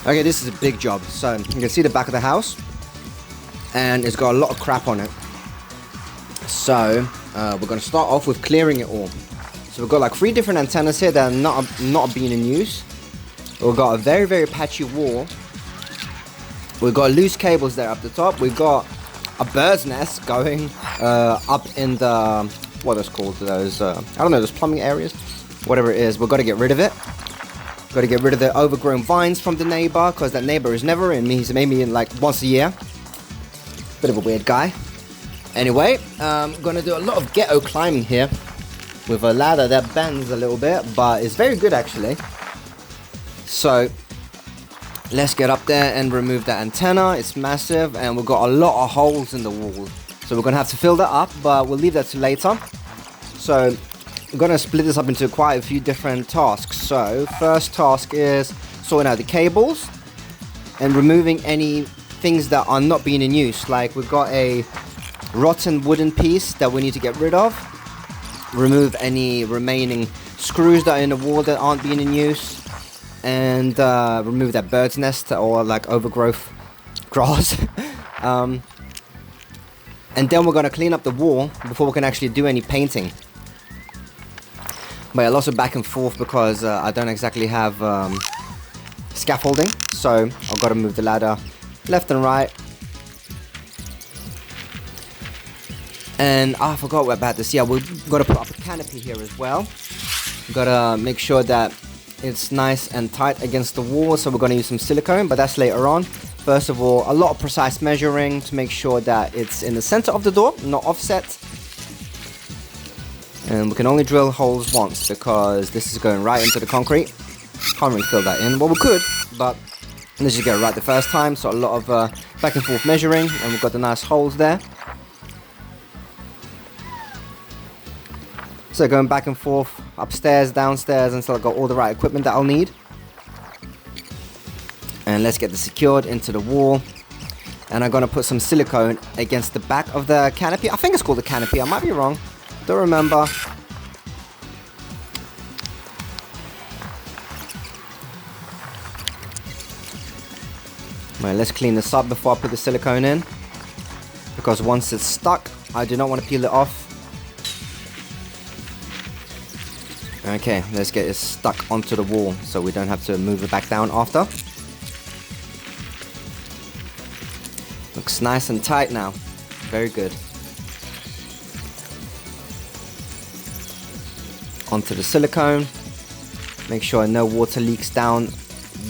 Okay, this is a big job. So you can see the back of the house, and it's got a lot of crap on it. So we're gonna start off with clearing it all. So we've got like 3 different antennas here that are not being in use. We've got a very patchy wall. We've got loose cables there up the top. We've got a bird's nest going up in the, what is called, those, I don't know, those plumbing areas, whatever it is. We've got to get rid of it. Got to get rid of the overgrown vines from the neighbor, because that neighbor is never in. He's maybe in like once a year. Bit of a weird guy. Anyway, I'm gonna do a lot of ghetto climbing here with a ladder that bends a little bit, but it's very good actually. So let's get up there and remove that antenna. It's massive, and we've got a lot of holes in the wall, so we're gonna have to fill that up, but we'll leave that to later. So I'm gonna split this up into quite a few different tasks. So first task is sorting out the cables and removing any things that are not being in use. Like we've got a rotten wooden piece that we need to get rid of. Remove any remaining screws that are in the wall that aren't being in use, and remove that bird's nest or like overgrowth grass. And then we're gonna clean up the wall before we can actually do any painting. But yeah, lots of back and forth because I don't exactly have scaffolding, so I've got to move the ladder left and right. And I forgot about this. Yeah, we've got to put up a canopy here as well. We've got to make sure that it's nice and tight against the wall, so we're going to use some silicone, but that's later on. First of all, a lot of precise measuring to make sure that it's in the center of the door, not offset. And we can only drill holes once because this is going right into the concrete. Can't really fill that in. Well, we could, but let's just get it right the first time. So a lot of back and forth measuring, and we've got the nice holes there. So going back and forth, upstairs, downstairs, until I've got all the right equipment that I'll need. And let's get this secured into the wall. And I'm going to put some silicone against the back of the canopy. I think it's called the canopy, I might be wrong. Don't remember. Right, let's clean this up before I put the silicone in, because once it's stuck, I do not want to peel it off. Okay, let's get it stuck onto the wall so we don't have to move it back down after. Looks nice and tight now. Very good. Onto the silicone. Make sure no water leaks down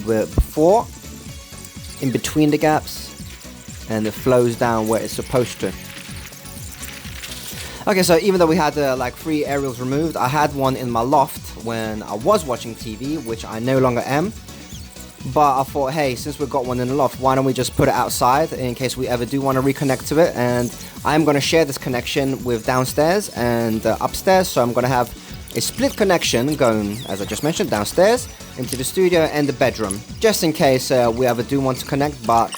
before, in between the gaps, and it flows down where it's supposed to. Okay, so even though we had like 3 aerials removed, I had one in my loft when I was watching TV, which I no longer am. But I thought, hey, since we've got one in the loft, why don't we just put it outside in case we ever do want to reconnect to it. And I'm going to share this connection with downstairs and upstairs, so I'm going to have a split connection going, as I just mentioned, downstairs into the studio and the bedroom, just in case we ever do want to connect. But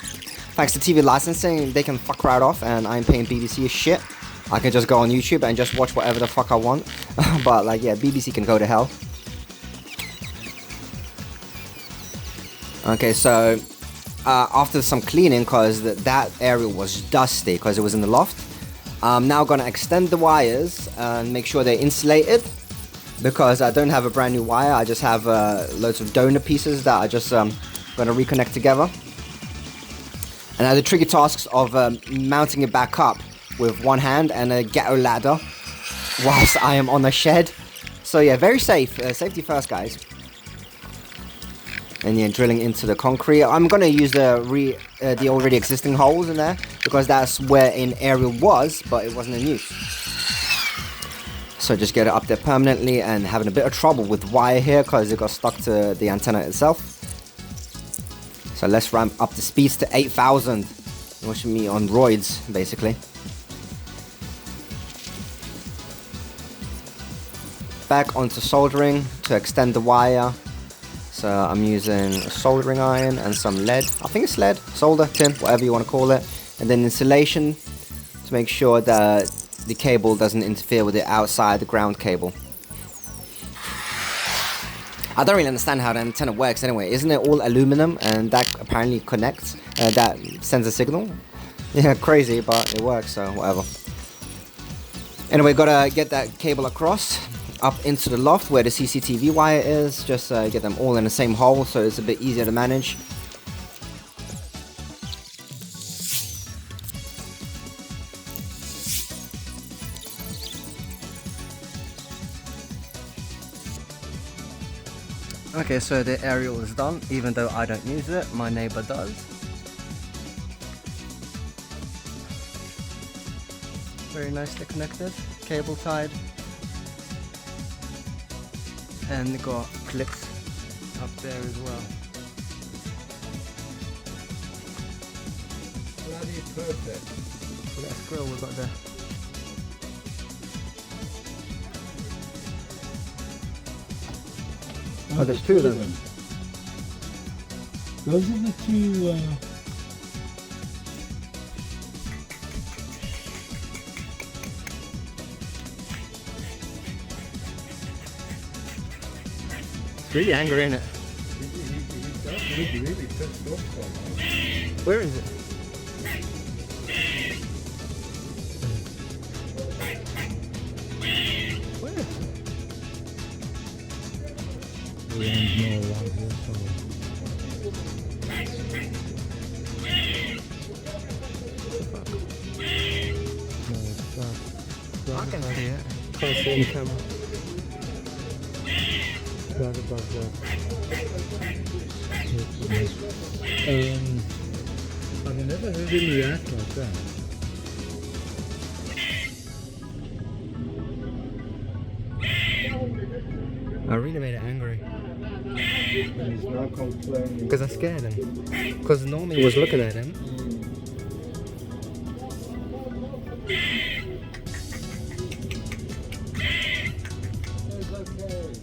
thanks to TV licensing, they can fuck right off, and I'm paying BBC as shit. I can just go on YouTube and just watch whatever the fuck I want. But like, yeah, BBC can go to hell. Okay, so after some cleaning, because that area was dusty because it was in the loft, I'm now going to extend the wires and make sure they're insulated, because I don't have a brand new wire. I just have loads of donor pieces that I just going to reconnect together. And now the tricky tasks of mounting it back up with one hand and a ghetto ladder whilst I am on the shed. So yeah, very safe. Safety first, guys. And yeah, drilling into the concrete. I'm gonna use the already existing holes in there, because that's where an aerial was, but it wasn't in use. So just get it up there permanently, and having a bit of trouble with wire here because it got stuck to the antenna itself. So let's ramp up the speeds to 8,000. Watching me on roids, basically. Back onto soldering to extend the wire. So I'm using a soldering iron and some lead. I think it's lead, solder, tin, whatever you want to call it. And then insulation to make sure that the cable doesn't interfere with the outside, the ground cable. I don't really understand how the antenna works anyway. Isn't it all aluminum and that apparently connects, that sends a signal? Yeah, crazy, but it works, so whatever. Anyway, gotta get that cable across up into the loft where the CCTV wire is. Just get them all in the same hole so it's a bit easier to manage. Okay, so the aerial is done, even though I don't use it, my neighbor does. Very nicely connected, cable tied. And got clips up there as well. Bloody perfect. Look at that grill we've got there. Oh, there's two of them. Those are the two. It's really angry, isn't it? He really pissed off somehow. Where is it? Where? The end's more around here somewhere. I can see it. Can't see the camera. Right above there. I've never heard him react like that. I really made it angry. And he's now complaining. Because I scared him. Because normally he was looking at him. It's okay.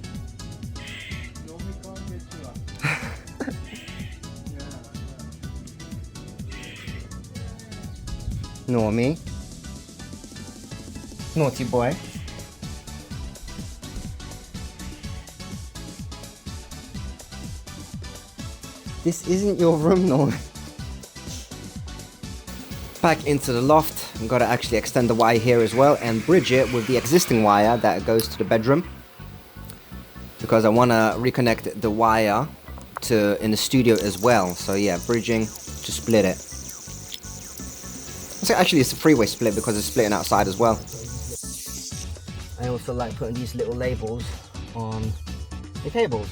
Normally can't get you up. Normie. Naughty boy. This isn't your room, Norm. Back into the loft. I've got to actually extend the wire here as well and bridge it with the existing wire that goes to the bedroom. Because I want to reconnect the wire to in the studio as well. So yeah, bridging to split it. So actually it's a three-way split because it's splitting outside as well. I also like putting these little labels on the cables.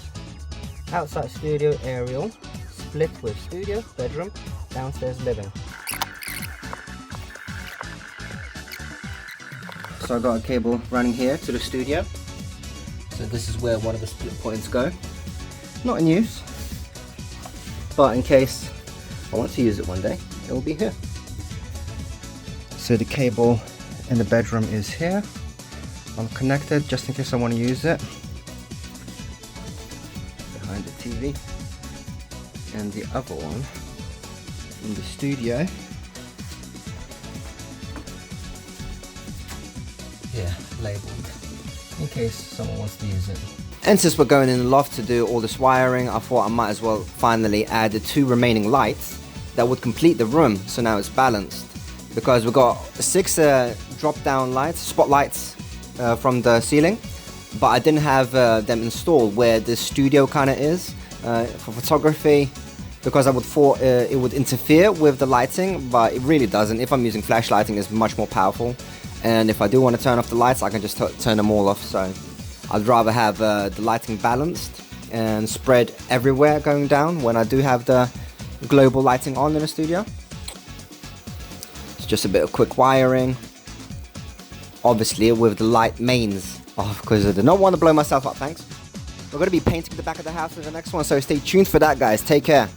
Outside studio aerial, split with studio, bedroom, downstairs living. So I got a cable running here to the studio. So this is where one of the split points go. Not in use, but in case I want to use it one day, it will be here. So the cable in the bedroom is here. I'm connected just in case I want to use it. Behind the TV. And the other one in the studio. Yeah, labeled. In case someone wants to use it. And since we're going in the loft to do all this wiring, I thought I might as well finally add the two remaining lights that would complete the room, so now it's balanced. Because we've got 6 drop-down lights, spotlights from the ceiling, but I didn't have them installed where the studio kind of is for photography, because I would thought it would interfere with the lighting, but it really doesn't. If I'm using flash lighting, it's much more powerful, and if I do want to turn off the lights, I can just turn them all off. So I'd rather have the lighting balanced and spread everywhere going down when I do have the global lighting on in the studio. It's just a bit of quick wiring, obviously with the light mains off, because I do not want to blow myself up, thanks. We're going to be painting the back of the house in the next one, so stay tuned for that, guys. Take care.